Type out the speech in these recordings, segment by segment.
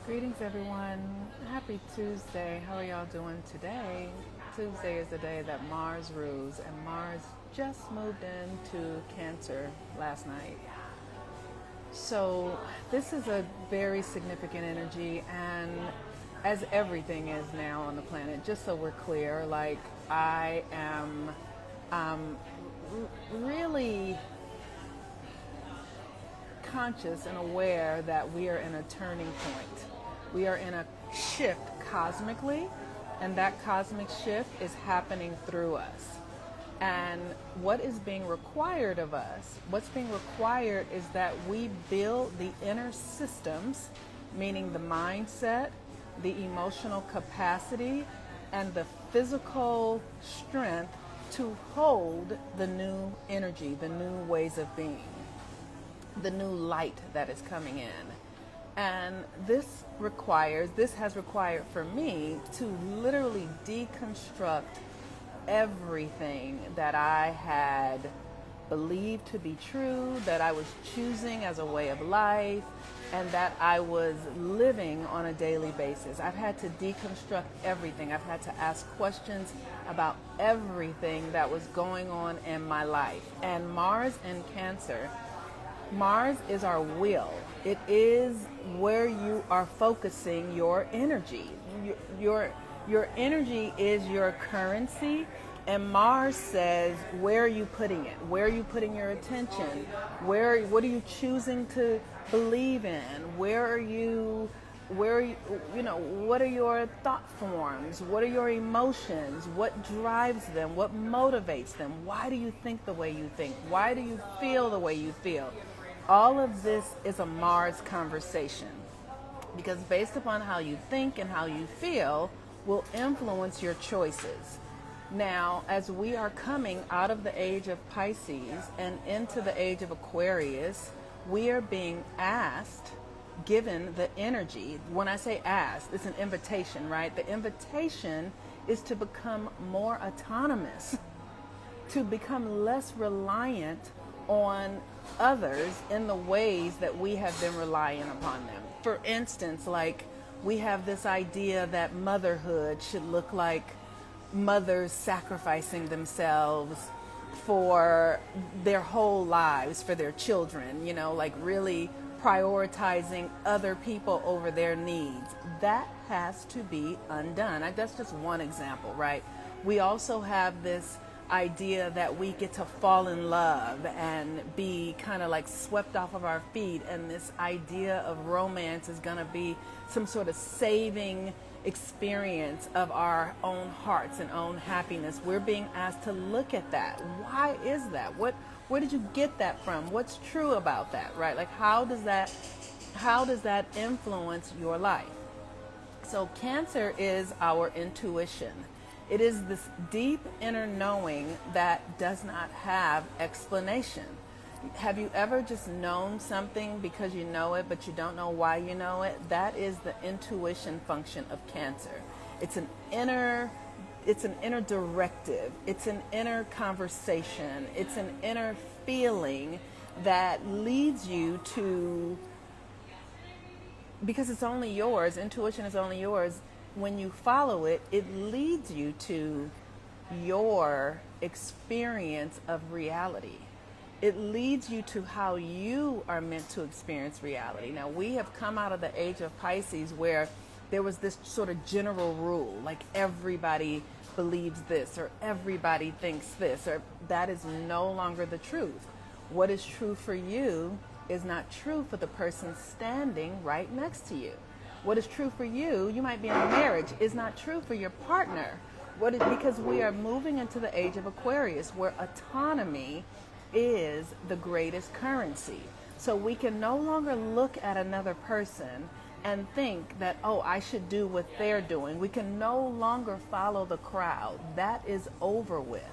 Greetings, everyone. Happy Tuesday. How are y'all doing today? Tuesday is the day that Mars rules, and Mars just moved into Cancer last night. So, this is a very significant energy, and as everything is now on the planet, just so we're clear, like I am really conscious and aware that we are in a turning point. We are in a shift cosmically, and that cosmic shift is happening through us. And what is being required of us, what's being required is that we build the inner systems, meaning the mindset, the emotional capacity, and the physical strength to hold the new energy, the new ways of being, the new light that is coming in. And this has required for me to literally deconstruct everything that I had believed to be true, that I was choosing as a way of life, and that I was living on a daily basis. I've had to deconstruct everything. I've had to ask questions about everything that was going on in my life. And Mars in Cancer, Mars is our will. It is where you are focusing your energy. Your energy is your currency, and Mars says, where are you putting it? Where are you putting your attention? What are you choosing to believe in? What are your thought forms? What are your emotions? What drives them? What motivates them? Why do you think the way you think? Why do you feel the way you feel? All of this is a Mars conversation, because based upon how you think and how you feel will influence your choices. Now, as we are coming out of the age of Pisces and into the age of Aquarius, we are being asked, given the energy. When I say asked, it's an invitation, right? The invitation is to become more autonomous, to become less reliant on others in the ways that we have been relying upon them. For instance, like we have this idea that motherhood should look like mothers sacrificing themselves for their whole lives, for their children, like really prioritizing other people over their needs. That has to be undone. That's just one example, right? We also have this idea that we get to fall in love and be kind of like swept off of our feet, and this idea of romance is going to be some sort of saving experience of our own hearts and own happiness. We're being asked to look at that. Why is that? Where did you get that from? What's true about that, right? Like how does that influence your life? So Cancer is our intuition. It is this deep inner knowing that does not have explanation. Have you ever just known something because you know it, but you don't know why you know it? That is the intuition function of Cancer. It's an inner directive. It's an inner conversation. It's an inner feeling that leads you to, because it's only yours, intuition is only yours. When you follow it, it leads you to your experience of reality. It leads you to how you are meant to experience reality. Now, we have come out of the age of Pisces where there was this sort of general rule, like everybody believes this or everybody thinks this, or that is no longer the truth. What is true for you is not true for the person standing right next to you. What is true for you, you might be in a marriage, is not true for your partner. Because we are moving into the age of Aquarius, where autonomy is the greatest currency. So we can no longer look at another person and think that, oh, I should do what they're doing. We can no longer follow the crowd. That is over with.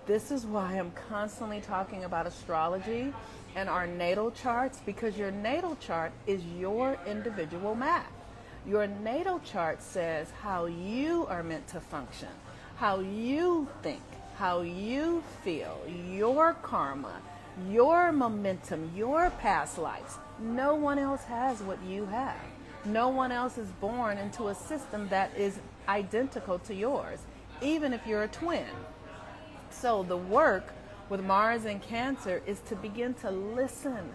This is why I'm constantly talking about astrology and our natal charts, because your natal chart is your individual map. Your natal chart says how you are meant to function, how you think, how you feel, your karma, your momentum, your past lives. No one else has what you have. No one else is born into a system that is identical to yours, even if you're a twin. So the work with Mars and Cancer is to begin to listen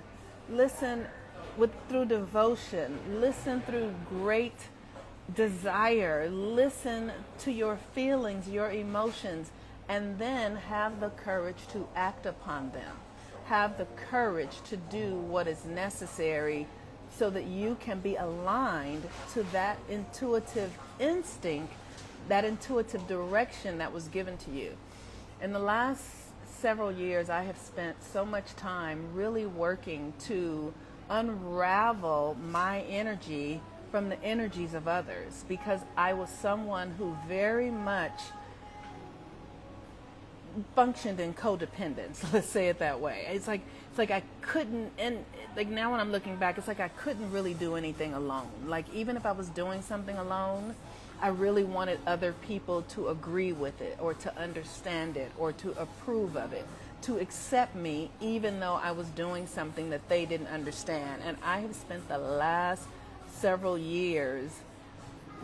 through devotion, listen through great desire, listen to your feelings, your emotions, and then have the courage to act upon them. Have the courage to do what is necessary so that you can be aligned to that intuitive instinct, that intuitive direction that was given to you. In the last several years, I have spent so much time really working to unravel my energy from the energies of others, because I was someone who very much functioned in codependence. Let's say it that way. It's like I couldn't, and like now when I'm looking back, it's like I couldn't really do anything alone. Like even if I was doing something alone, I really wanted other people to agree with it or to understand it or to approve of it, to accept me even though I was doing something that they didn't understand. And I have spent the last several years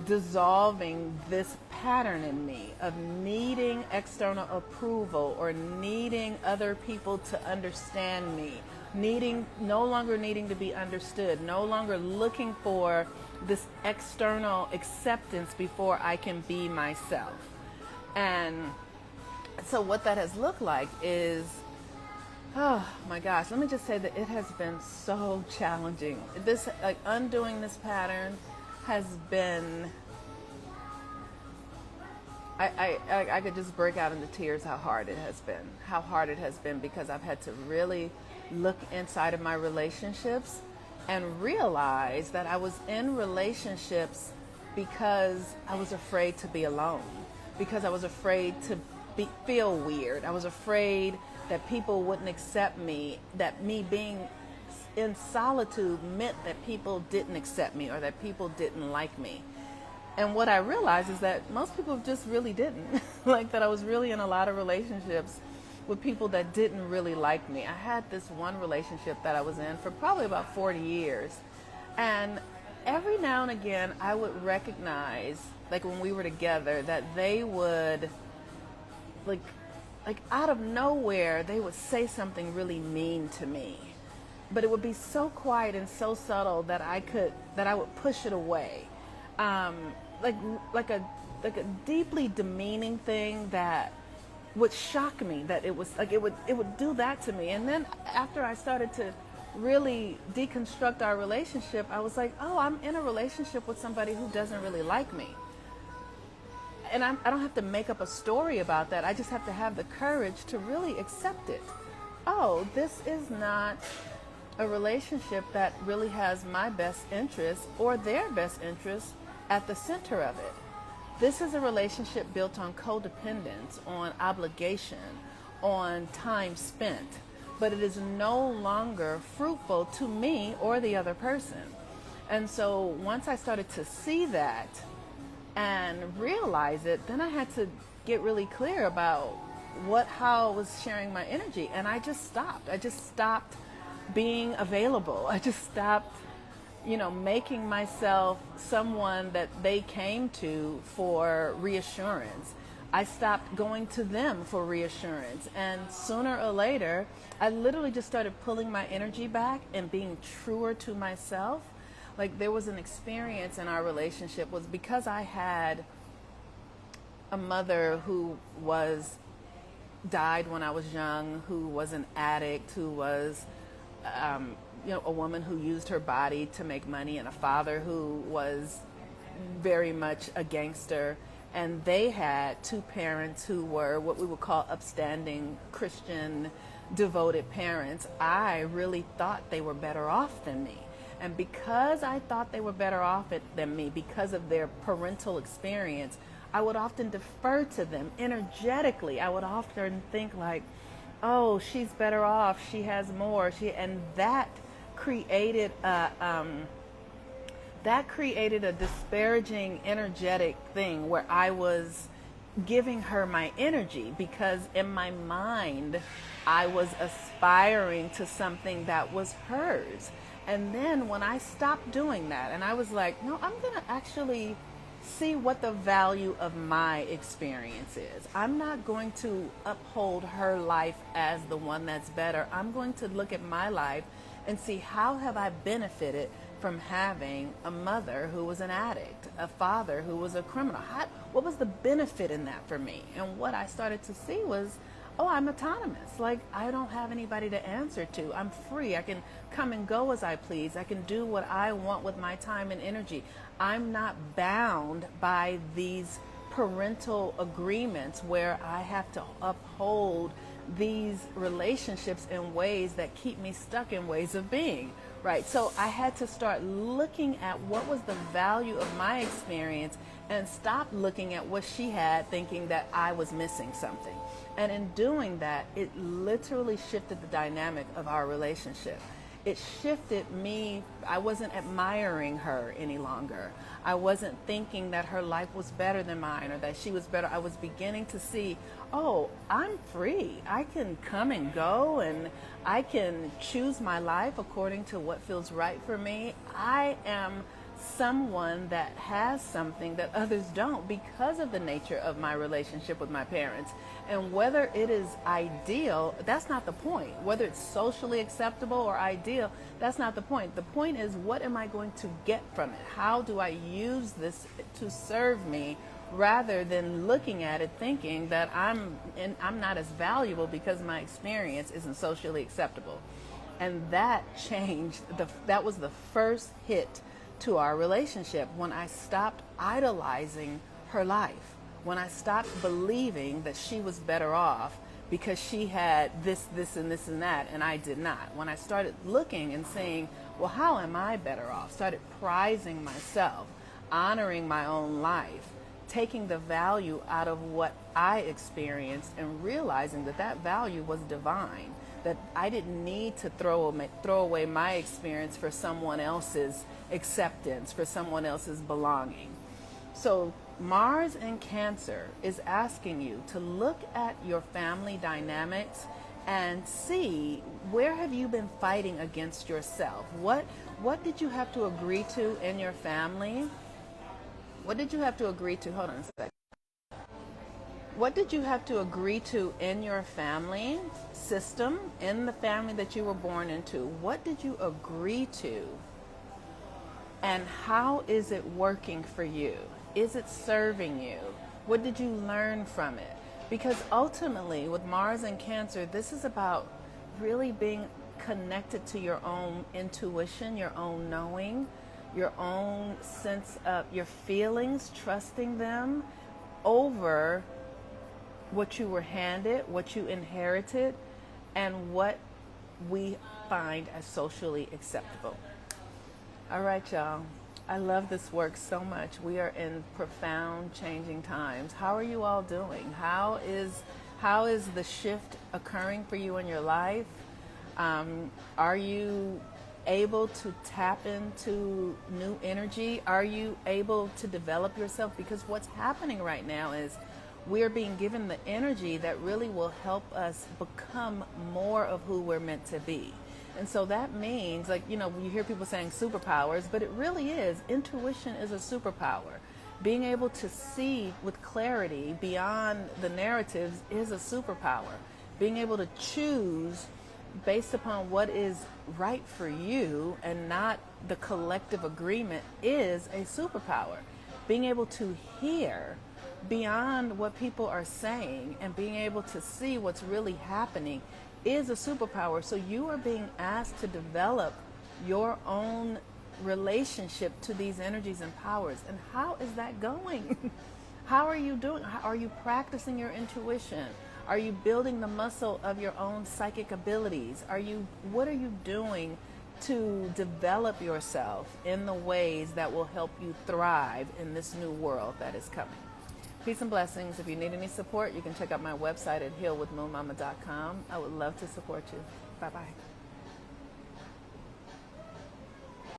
dissolving this pattern in me of needing external approval or needing other people to understand me, no longer needing to be understood, no longer looking for this external acceptance before I can be myself. And so what that has looked like is, oh my gosh, let me just say that it has been so challenging. This, like, undoing this pattern has been, I could just break out into tears how hard it has been, because I've had to really look inside of my relationships and realize that I was in relationships because I was afraid to be alone, because I was afraid to feel weird. I was afraid that people wouldn't accept me, that me being in solitude meant that people didn't accept me or that people didn't like me. And what I realized is that most people just really didn't. Like that I was really in a lot of relationships with people that didn't really like me. I had this one relationship that I was in for probably about 40 years. And every now and again, I would recognize, like when we were together, that they would, like out of nowhere, they would say something really mean to me. But it would be so quiet and so subtle that I would push it away. Like a deeply demeaning thing that would shock me, that it was like it would do that to me. And then after I started to really deconstruct our relationship, I was like, oh, I'm in a relationship with somebody who doesn't really like me. And I don't have to make up a story about that. I just have to have the courage to really accept it. Oh, this is not a relationship that really has my best interest or their best interest at the center of it. This is a relationship built on codependence, on obligation, on time spent, but it is no longer fruitful to me or the other person. And so once I started to see that and realize it, then I had to get really clear about how I was sharing my energy. And I just stopped being available. I just stopped, making myself someone that they came to for reassurance. I stopped going to them for reassurance. And sooner or later, I literally just started pulling my energy back and being truer to myself. Like there was an experience in our relationship was because I had a mother who died when I was young, who was an addict, who was a woman who used her body to make money, and a father who was very much a gangster. And they had two parents who were what we would call upstanding Christian, devoted parents. I really thought they were better off than me. And because I thought they were better off than me, because of their parental experience, I would often defer to them energetically. I would often think like, oh, she's better off, she has more, and that created a disparaging energetic thing where I was giving her my energy, because in my mind I was aspiring to something that was hers. And then when I stopped doing that and I was like, no, I'm going to actually see what the value of my experience is. I'm not going to uphold her life as the one that's better. I'm going to look at my life and see how have I benefited from having a mother who was an addict, a father who was a criminal. What was the benefit in that for me? And what I started to see was, oh, I'm autonomous. Like, I don't have anybody to answer to. I'm free. I can come and go as I please. I can do what I want with my time and energy. I'm not bound by these parental agreements where I have to uphold these relationships in ways that keep me stuck in ways of being, right? So I had to start looking at what was the value of my experience and stop looking at what she had, thinking that I was missing something. And in doing that, it literally shifted the dynamic of our relationship. It shifted me. I wasn't admiring her any longer. I wasn't thinking that her life was better than mine or that she was better. I was beginning to see, oh, I'm free. I can come and go and I can choose my life according to what feels right for me. I am someone that has something that others don't because of the nature of my relationship with my parents. And whether it is ideal, that's not the point. Whether it's socially acceptable or ideal, that's not the point. The point is, what am I going to get from it? How do I use this to serve me, rather than looking at it thinking that I'm not as valuable because my experience isn't socially acceptable. And that changed, that was the first hit to our relationship, when I stopped idolizing her life, when I stopped believing that she was better off because she had this, and this, and that, and I did not. When I started looking and saying, well, how am I better off? Started prizing myself, honoring my own life, taking the value out of what I experienced and realizing that that value was divine, that I didn't need to throw away my experience for someone else's acceptance, for someone else's belonging. So Mars in Cancer is asking you to look at your family dynamics and see, where have you been fighting against yourself? What did you have to agree to in your family? What did you have to agree to? Hold on a second. What did you have to agree to in your family system, in the family that you were born into? What did you agree to? And how is it working for you? Is it serving you? What did you learn from it? Because ultimately, with Mars and Cancer, this is about really being connected to your own intuition, your own knowing, your own sense of your feelings, trusting them over what you were handed, what you inherited, and what we find as socially acceptable. All right, y'all. I love this work so much. We are in profound changing times. How are you all doing? How is the shift occurring for you in your life? Are you able to tap into new energy? Are you able to develop yourself? Because what's happening right now is we're being given the energy that really will help us become more of who we're meant to be. And so that means, like, you hear people saying superpowers, but it really is. Intuition is a superpower. Being able to see with clarity beyond the narratives is a superpower. Being able to choose based upon what is right for you and not the collective agreement is a superpower. Being able to hear beyond what people are saying and being able to see what's really happening is a superpower. So you are being asked to develop your own relationship to these energies and powers. And how is that going? How are you doing? Are you practicing your intuition? Are you building the muscle of your own psychic abilities? What are you doing to develop yourself in the ways that will help you thrive in this new world that is coming? Peace and blessings. If you need any support, you can check out my website at healwithmoonmama.com. I would love to support you. Bye-bye.